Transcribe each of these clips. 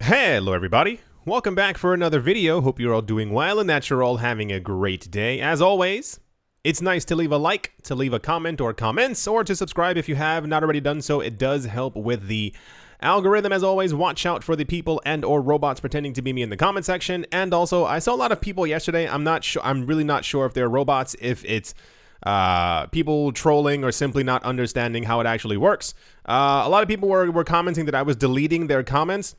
Hello everybody, welcome back for another video. Hope you're all doing well and that you're all having a great day. As always, it's nice to leave a like, to leave a comment or comments, or to subscribe if you have not already done so. It does help with the algorithm. As always, watch out for the people and or robots pretending to be me in the comment section. And also, I saw a lot of people yesterday. I'm really not sure if they're robots, if it's people trolling or simply not understanding how it actually works. A lot of people were commenting that I was deleting their comments.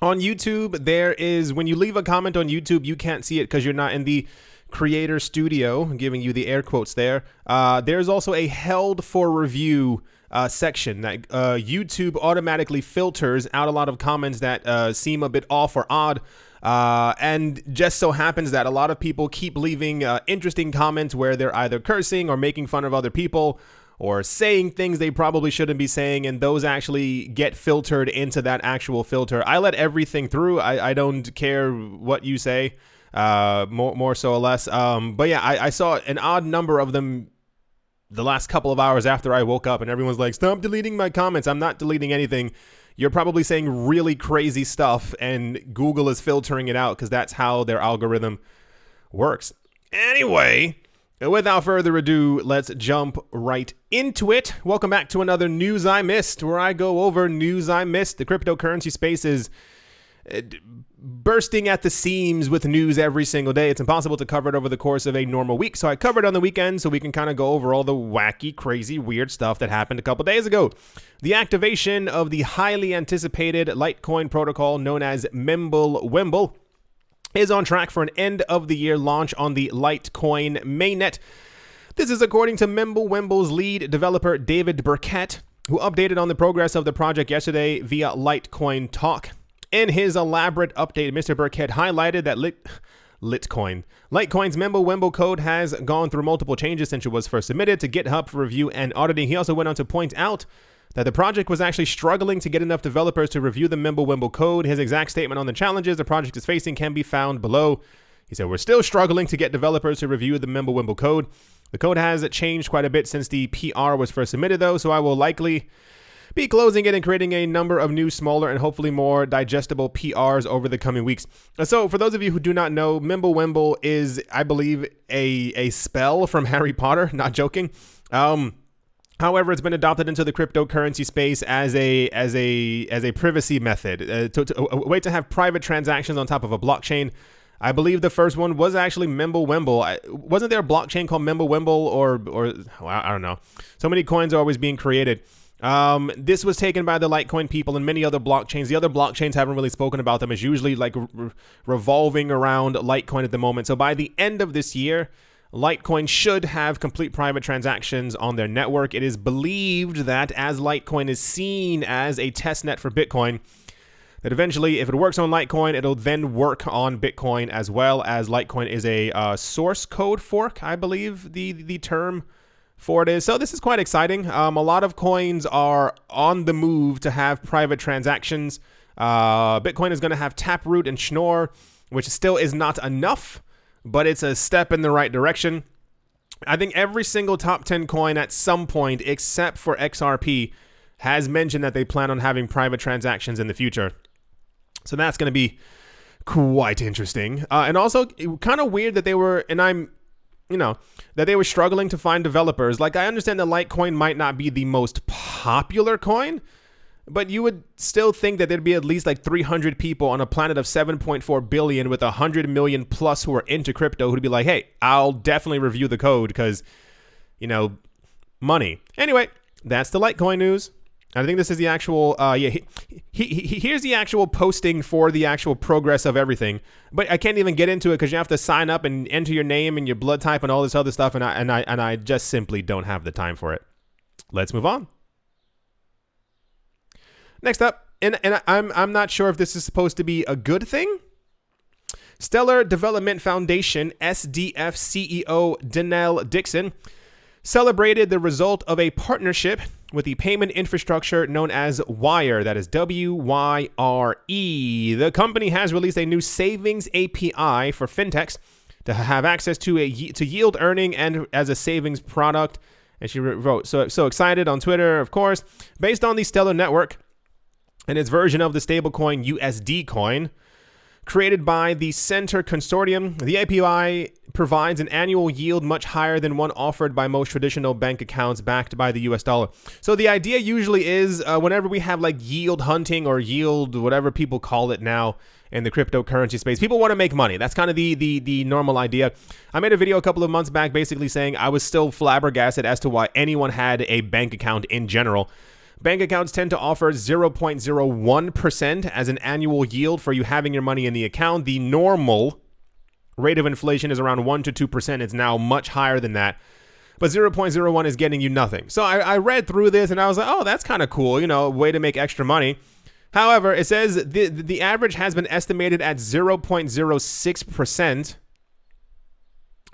On YouTube, there is, when you leave a comment on YouTube, you can't see it because you're not in the creator studio, giving you the air quotes there. There's also a held for review section that YouTube automatically filters out a lot of comments that seem a bit off or odd. And just so happens that a lot of people keep leaving interesting comments where they're either cursing or making fun of other people, or saying things they probably shouldn't be saying, and those actually get filtered into that actual filter. I let everything through. I don't care what you say, more so or less. But yeah, I saw an odd number of them the last couple of hours after I woke up, and everyone's like, stop deleting my comments. I'm not deleting anything. You're probably saying really crazy stuff, and Google is filtering it out because that's how their algorithm works. Anyway, without further ado, let's jump right into it. Welcome back to another News I Missed, where I go over news I missed. The cryptocurrency space is bursting at the seams with news every single day. It's impossible to cover it over the course of a normal week, so I cover it on the weekend so we can kind of go over all the wacky, crazy, weird stuff that happened a couple days ago. The activation of the highly anticipated Litecoin protocol known as Mimblewimble is on track for an end-of-the-year launch on the Litecoin mainnet. This is according to Mimblewimble's lead developer, David Burkett, who updated on the progress of the project yesterday via Litecoin Talk. In his elaborate update, Mr. Burkett highlighted that Litecoin's Mimblewimble code has gone through multiple changes since it was first submitted to GitHub for review and auditing. He also went on to point out that the project was actually struggling to get enough developers to review the Mimblewimble code. His exact statement on the challenges the project is facing can be found below. He said, we're still struggling to get developers to review the Mimblewimble code. The code has changed quite a bit since the PR was first submitted, though, so I will likely be closing it and creating a number of new, smaller, and hopefully more digestible PRs over the coming weeks. So for those of you who do not know, Mimblewimble is, I believe, a spell from Harry Potter. Not joking. However, it's been adopted into the cryptocurrency space as a privacy method, a way to have private transactions on top of a blockchain. I believe the first one was actually Mimblewimble. Wasn't there a blockchain called Mimblewimble or well, I don't know. So many coins are always being created. This was taken by the Litecoin people and many other blockchains. The other blockchains haven't really spoken about them. It's usually like revolving around Litecoin at the moment. So by the end of this year, Litecoin should have complete private transactions on their network. It is believed that as Litecoin is seen as a testnet for Bitcoin, that eventually, if it works on Litecoin, it'll then work on Bitcoin as well, as Litecoin is a source code fork, I believe the term for it is. So this is quite exciting. A lot of coins are on the move to have private transactions. Bitcoin is going to have Taproot and Schnorr, which still is not enough, but it's a step in the right direction. I think every single top 10 coin at some point, except for XRP, has mentioned that they plan on having private transactions in the future. So that's going to be quite interesting. And also kind of weird that they were, that they were struggling to find developers. Like, I understand that Litecoin might not be the most popular coin, but you would still think that there'd be at least like 300 people on a planet of 7.4 billion with 100 million plus who are into crypto who'd be like, hey, I'll definitely review the code because, money. Anyway, that's the Litecoin news. I think this is the actual, here's the actual posting for the actual progress of everything. But I can't even get into it because you have to sign up and enter your name and your blood type and all this other stuff, and I just simply don't have the time for it. Let's move on. Next up, and I'm not sure if this is supposed to be a good thing. Stellar Development Foundation SDF CEO Danelle Dixon celebrated the result of a partnership with the payment infrastructure known as Wire, that is WYRE. The company has released a new savings API for fintechs to have access to yield earning and as a savings product. And she wrote, so excited on Twitter, of course. Based on the Stellar network, and its version of the stablecoin USD coin. Created by the Center Consortium, the API provides an annual yield much higher than one offered by most traditional bank accounts backed by the US dollar. So the idea usually is whenever we have like yield hunting or yield, whatever people call it now in the cryptocurrency space, people want to make money. That's kind of the normal idea. I made a video a couple of months back basically saying I was still flabbergasted as to why anyone had a bank account in general. Bank accounts tend to offer 0.01% as an annual yield for you having your money in the account. The normal rate of inflation is around 1 to 2%. It's now much higher than that. But 0.01 is getting you nothing. So I read through this and I was like, oh, that's kind of cool. You know, way to make extra money. However, it says the average has been estimated at 0.06%,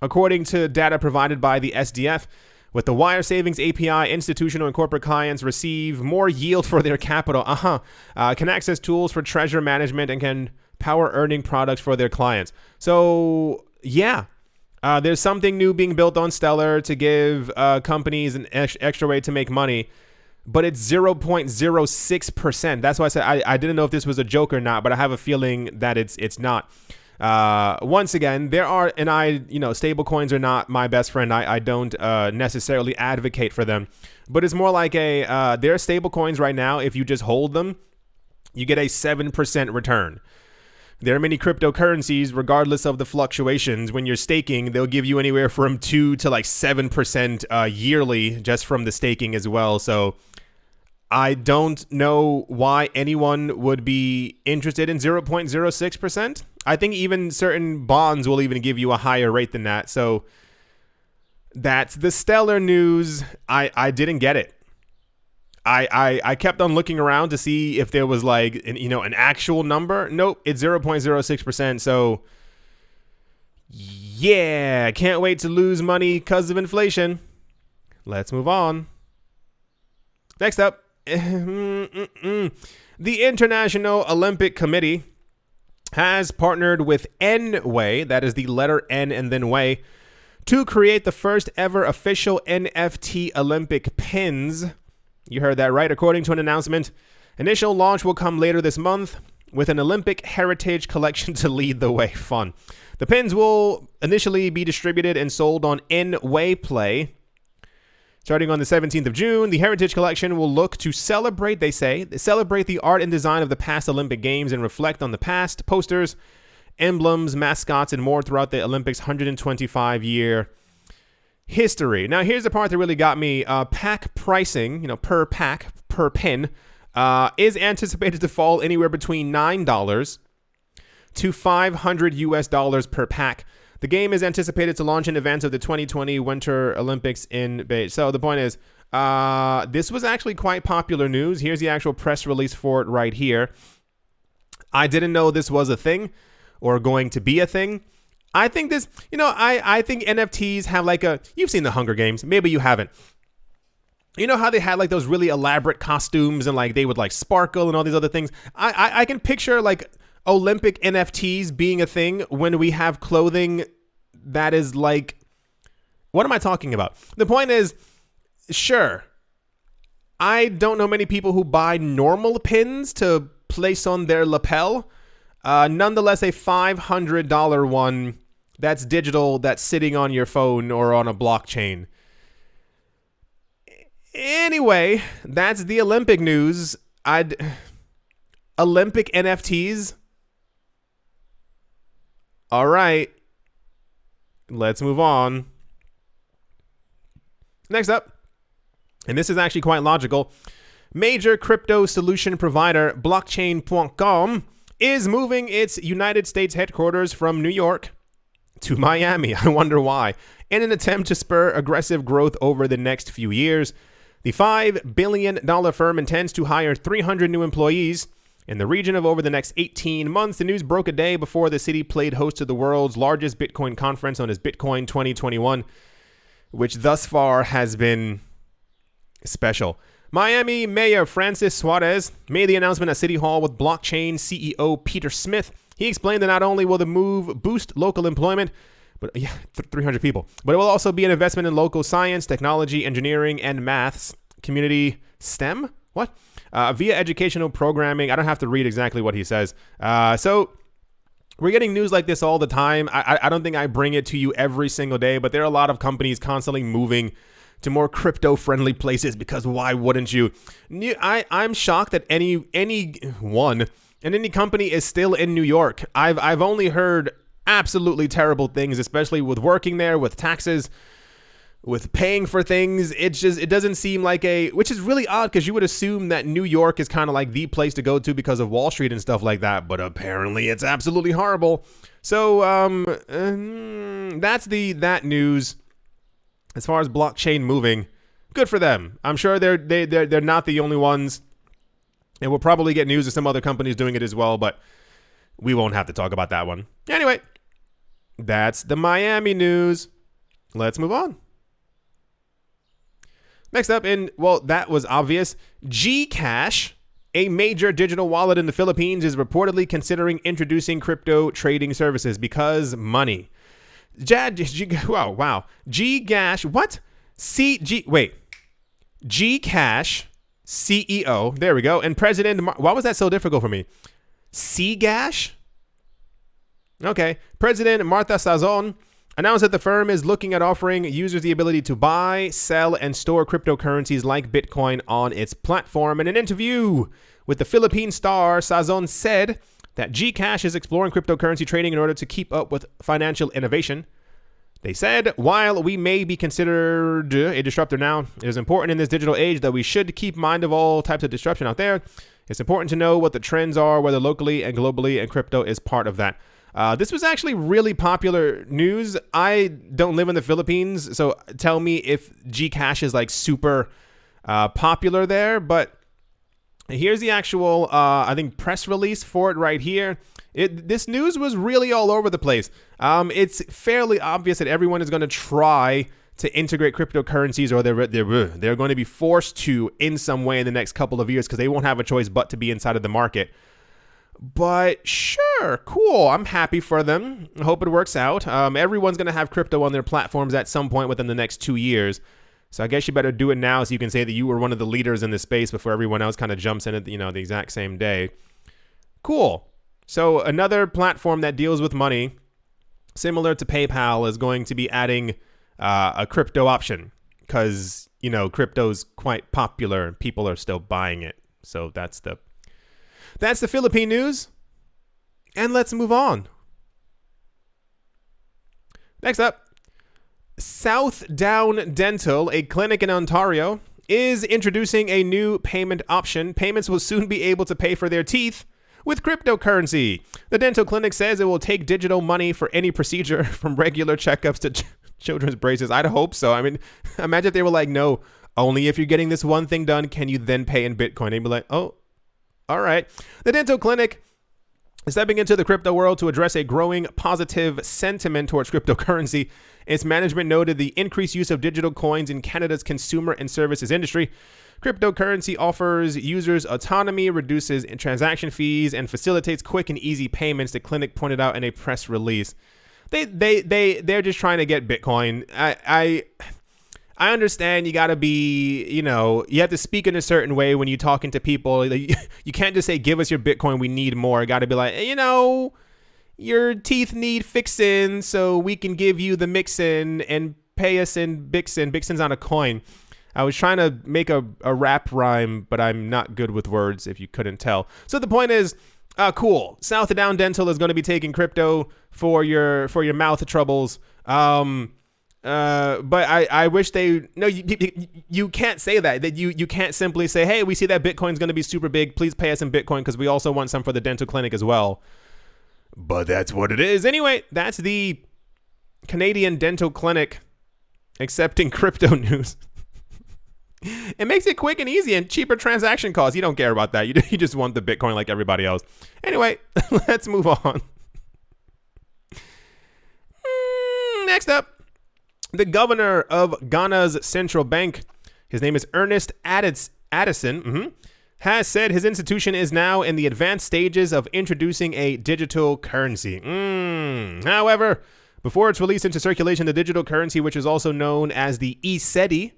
according to data provided by the SDF. With the Wire Savings API, institutional and corporate clients receive more yield for their capital. Can access tools for treasury management and can power earning products for their clients. So, yeah. There's something new being built on Stellar to give companies an extra way to make money. But it's 0.06%. That's why I said I didn't know if this was a joke or not, but I have a feeling that it's not. Once again, stable coins are not my best friend. I don't necessarily advocate for them, but it's more like there are stable coins right now. If you just hold them, you get a 7% return. There are many cryptocurrencies, regardless of the fluctuations, when you're staking, they'll give you anywhere from 2 to like 7% yearly just from the staking as well. So I don't know why anyone would be interested in 0.06%. I think even certain bonds will even give you a higher rate than that. So that's the Stellar news. I didn't get it. I kept on looking around to see if there was like an actual number. Nope, it's 0.06%. So yeah, can't wait to lose money because of inflation. Let's move on. Next up. The International Olympic Committee has partnered with N-Way, that is the letter N and then Way, to create the first ever official NFT Olympic pins. You heard that right. According to an announcement, initial launch will come later this month with an Olympic heritage collection to lead the way. Fun. The pins will initially be distributed and sold on N-Way Play. Starting on the 17th of June, the Heritage Collection will look to celebrate the art and design of the past Olympic Games and reflect on the past, posters, emblems, mascots, and more throughout the Olympics' 125-year history. Now, here's the part that really got me. Pack pricing, per pack, per pin, is anticipated to fall anywhere between $9 to $500 per pack. The game is anticipated to launch in advance of the 2020 Winter Olympics in Beijing. So the point is, this was actually quite popular news. Here's the actual press release for it right here. I didn't know this was a thing or going to be a thing. I think this, I think NFTs have you've seen the Hunger Games. Maybe you haven't. You know how they had those really elaborate costumes and they would sparkle and all these other things. I can picture Olympic NFTs being a thing when we have clothing that is what am I talking about? The point is, sure, I don't know many people who buy normal pins to place on their lapel. Nonetheless, a $500 one that's digital, that's sitting on your phone or on a blockchain. Anyway, that's the Olympic news. Olympic NFTs. All right, let's move on. Next up, and this is actually quite logical, major crypto solution provider Blockchain.com is moving its United States headquarters from New York to Miami. I wonder why. In an attempt to spur aggressive growth over the next few years, the $5 billion firm intends to hire 300 new employees in the region of over the next 18 months. The news broke a day before the city played host to the world's largest Bitcoin conference known as Bitcoin 2021, which thus far has been special. Miami Mayor Francis Suarez made the announcement at City Hall with blockchain CEO Peter Smith. He explained that not only will the move boost local employment, but 300 people, but it will also be an investment in local science, technology, engineering, and maths community STEM. What? via educational programming. I don't have to read exactly what he says. So we're getting news like this all the time. I don't think I bring it to you every single day, but there are a lot of companies constantly moving to more crypto-friendly places because why wouldn't you? I'm shocked that anyone and any company is still in New York. I've only heard absolutely terrible things, especially with working there, with taxes, with paying for things. It doesn't seem like which is really odd because you would assume that New York is kind of like the place to go to because of Wall Street and stuff like that, but apparently it's absolutely horrible. So that's that news. As far as blockchain moving, good for them. I'm sure they're not the only ones, and we'll probably get news of some other companies doing it as well, but we won't have to talk about that one. Anyway, that's the Miami news. Let's move on. Next up that was obvious. GCash, a major digital wallet in the Philippines, is reportedly considering introducing crypto trading services because money. Wow. GCash, what? GCash CEO, there we go, and President, why was that so difficult for me? GCash? Okay. President Martha Sazon announced that the firm is looking at offering users the ability to buy, sell, and store cryptocurrencies like Bitcoin on its platform. In an interview with the Philippine Star, Sazon said that GCash is exploring cryptocurrency trading in order to keep up with financial innovation. They said, while we may be considered a disruptor now, it is important in this digital age that we should keep mind of all types of disruption out there. It's important to know what the trends are, whether locally and globally, and crypto is part of that. This was actually really popular news. I don't live in the Philippines, so tell me if GCash is like super popular there, but here's the actual, I think, press release for it right here. This news was really all over the place. It's fairly obvious that everyone is going to try to integrate cryptocurrencies, or they're going to be forced to in some way in the next couple of years because they won't have a choice but to be inside of the market. But sure, cool. I'm happy for them. I hope it works out. Everyone's going to have crypto on their platforms at some point within the next 2 years. So I guess you better do it now so you can say that you were one of the leaders in this space before everyone else kind of jumps in at the exact same day. Cool. So another platform that deals with money, similar to PayPal, is going to be adding a crypto option because, crypto's quite popular and people are still buying it. So that's the Philippine news. And let's move on. Next up, South Down Dental, a clinic in Ontario, is introducing a new payment option. Payments will soon be able to pay for their teeth with cryptocurrency. The dental clinic says it will take digital money for any procedure from regular checkups to children's braces. I'd hope so. I mean, imagine if they were like, no, only if you're getting this one thing done can you then pay in Bitcoin. They'd be like, oh, all right. The dental clinic is stepping into the crypto world to address a growing positive sentiment towards cryptocurrency. Its management noted the increased use of digital coins in Canada's consumer and services industry. Cryptocurrency offers users autonomy, reduces transaction fees, and facilitates quick and easy payments, the clinic pointed out in a press release. They're just trying to get Bitcoin. I understand you got to be, you have to speak in a certain way when you're talking to people. You can't just say, give us your Bitcoin, we need more. You got to be like, your teeth need fixing, so we can give you the mixin and pay us in Bixin. Bixin's on a coin. I was trying to make a rap rhyme, but I'm not good with words if you couldn't tell. So the point is, cool. South Down Dental is going to be taking crypto for your mouth troubles. But I wish you can't say that you can't simply say, hey, we see that Bitcoin's going to be super big. Please pay us in Bitcoin because we also want some for the dental clinic as well. But that's what it is. Anyway, that's the Canadian dental clinic accepting crypto news. It makes it quick and easy and cheaper transaction costs. You don't care about that. You just want the Bitcoin like everybody else. Anyway, let's move on. Next up, the governor of Ghana's central bank, his name is Ernest Addison, has said his institution is now in the advanced stages of introducing a digital currency. However, before it's released into circulation, the digital currency, which is also known as the e-cedi,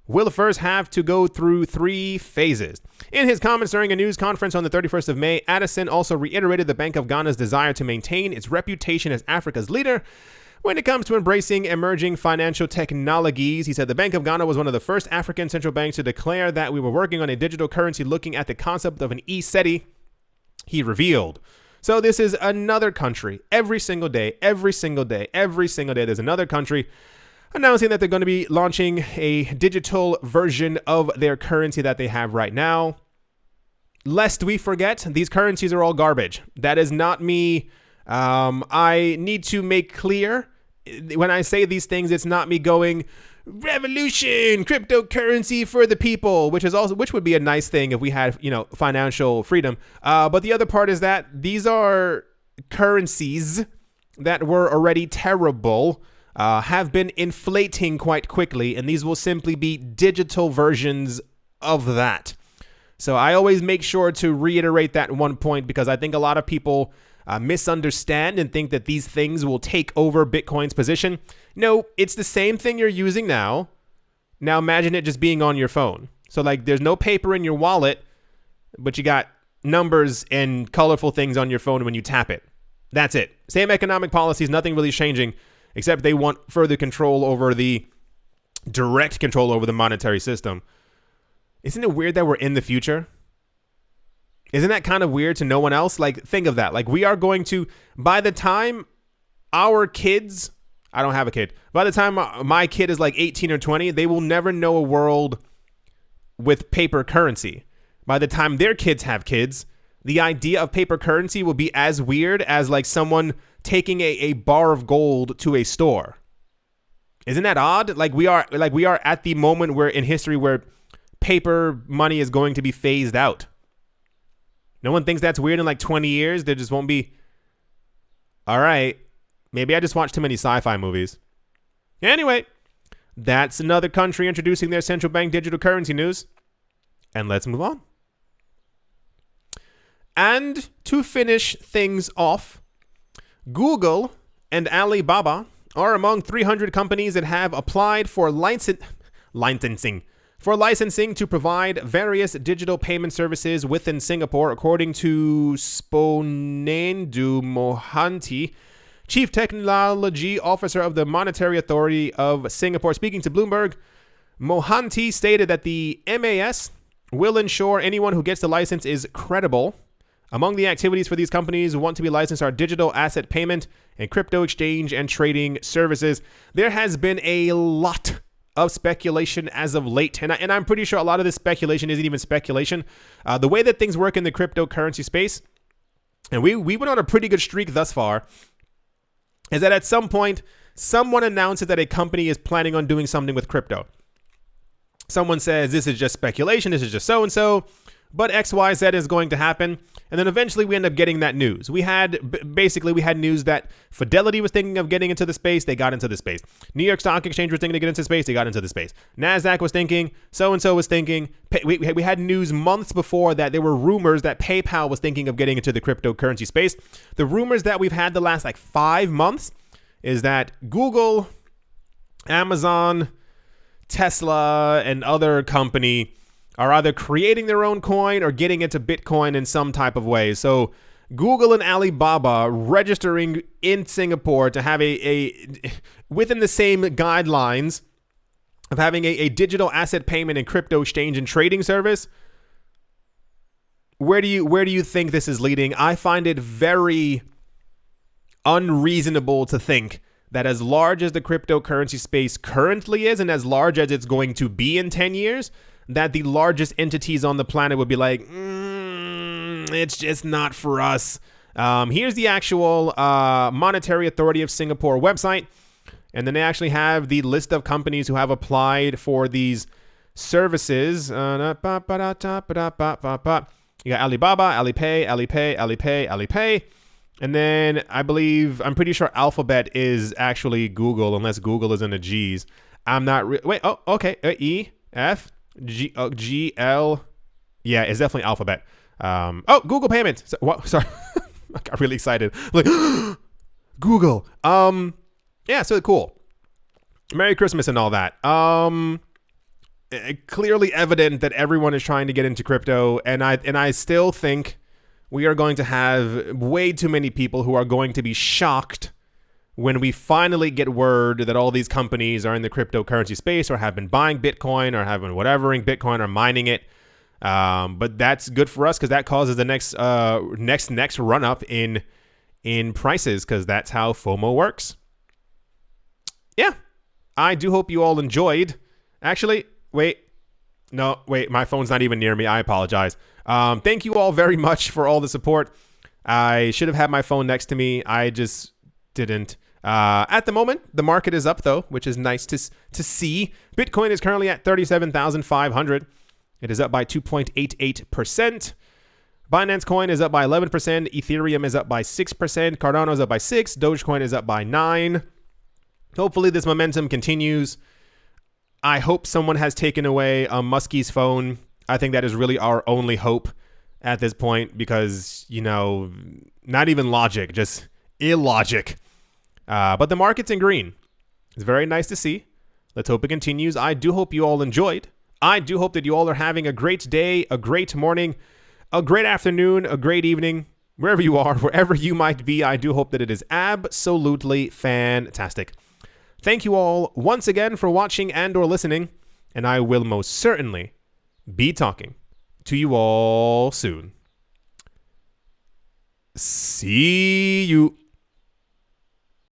will first have to go through 3 phases. In his comments during a news conference on the 31st of May, Addison also reiterated the Bank of Ghana's desire to maintain its reputation as Africa's leader when it comes to embracing emerging financial technologies. He said the Bank of Ghana was one of the first African central banks to declare that we were working on a digital currency looking at the concept of an e-cedi, he revealed. So this is another country. Every single day, there's another country announcing that they're going to be launching a digital version of their currency that they have right now. Lest we forget, these currencies are all garbage. That is not me. I need to make clear when I say these things, it's not me going revolution, cryptocurrency for the people, which would be a nice thing if we had, financial freedom. But the other part is that these are currencies that were already terrible, have been inflating quite quickly, and these will simply be digital versions of that. So I always make sure to reiterate that one point because I think a lot of people misunderstand and think that these things will take over Bitcoin's position. No, it's the same thing you're using now. Now imagine it just being on your phone. So there's no paper in your wallet, but you got numbers and colorful things on your phone when you tap it. That's it. Same economic policies, nothing really changing, except they want further control over direct control over the monetary system. Isn't it weird that we're in the future? Isn't that kind of weird to no one else? Think of that. We are going to, by the time our kids, I don't have a kid, by the time my kid is 18 or 20, they will never know a world with paper currency. By the time their kids have kids, the idea of paper currency will be as weird as someone taking a bar of gold to a store. Isn't that odd? We are at the moment where in history where paper money is going to be phased out. No one thinks that's weird in 20 years. There just won't be. All right. Maybe I just watched too many sci-fi movies. Anyway, that's another country introducing their central bank digital currency news. And let's move on. And to finish things off, Google and Alibaba are among 300 companies that have applied for licensing to provide various digital payment services within Singapore, according to Sponendu Mohanty, Chief Technology Officer of the Monetary Authority of Singapore. Speaking to Bloomberg, Mohanty stated that the MAS will ensure anyone who gets the license is credible. Among the activities for these companies who want to be licensed are digital asset payment and crypto exchange and trading services. There has been a lot of speculation as of late, and I'm pretty sure a lot of this speculation isn't even speculation. The way that things work in the cryptocurrency space, and we went on a pretty good streak thus far, is that at some point, someone announces that a company is planning on doing something with crypto. Someone says, this is just speculation, this is just so-and-so, but XYZ is going to happen. And then eventually we end up getting that news. We had news that Fidelity was thinking of getting into the space. They got into the space. New York Stock Exchange was thinking to get into space. They got into the space. NASDAQ was thinking. So-and-so was thinking. We had news months before that there were rumors that PayPal was thinking of getting into the cryptocurrency space. The rumors that we've had the last 5 months is that Google, Amazon, Tesla, and other company are either creating their own coin or getting into Bitcoin in some type of way. So Google and Alibaba registering in Singapore to have a within the same guidelines of having a digital asset payment and crypto exchange and trading service. Where do you think this is leading? I find it very unreasonable to think that as large as the cryptocurrency space currently is and as large as it's going to be in 10 years, that the largest entities on the planet would be like, it's just not for us. Here's the actual Monetary Authority of Singapore website. And then they actually have the list of companies who have applied for these services. You got Alibaba, Alipay. And then I'm pretty sure Alphabet is actually Google, unless Google is in the G's. I'm not, okay. E, F, G, L. Yeah, it's definitely Alphabet. Google Payments. So, what? Sorry. I got really excited. Google. Yeah, so cool. Merry Christmas and all that. clearly evident that everyone is trying to get into crypto, and I still think we are going to have way too many people who are going to be shocked when we finally get word that all these companies are in the cryptocurrency space or have been buying Bitcoin or have been whatevering Bitcoin or mining it. But that's good for us because that causes the next run up in prices, because that's how FOMO works. Yeah, I do hope you all enjoyed. Actually, wait, my phone's not even near me. I apologize. Thank you all very much for all the support. I should have had my phone next to me. I just didn't. At the moment, the market is up though, which is nice to see. Bitcoin is currently at 37,500. It is up by 2.88%. Binance Coin is up by 11%. Ethereum is up by 6%. Cardano is up by 6%. Dogecoin is up by 9%. Hopefully this momentum continues. I hope someone has taken away Muskie's phone. I think that is really our only hope at this point, because, not even logic, just illogic. But the market's in green. It's very nice to see. Let's hope it continues. I do hope you all enjoyed. I do hope that you all are having a great day, a great morning, a great afternoon, a great evening, wherever you are, wherever you might be. I do hope that it is absolutely fantastic. Thank you all once again for watching and or listening, and I will most certainly be talking to you all soon. See you.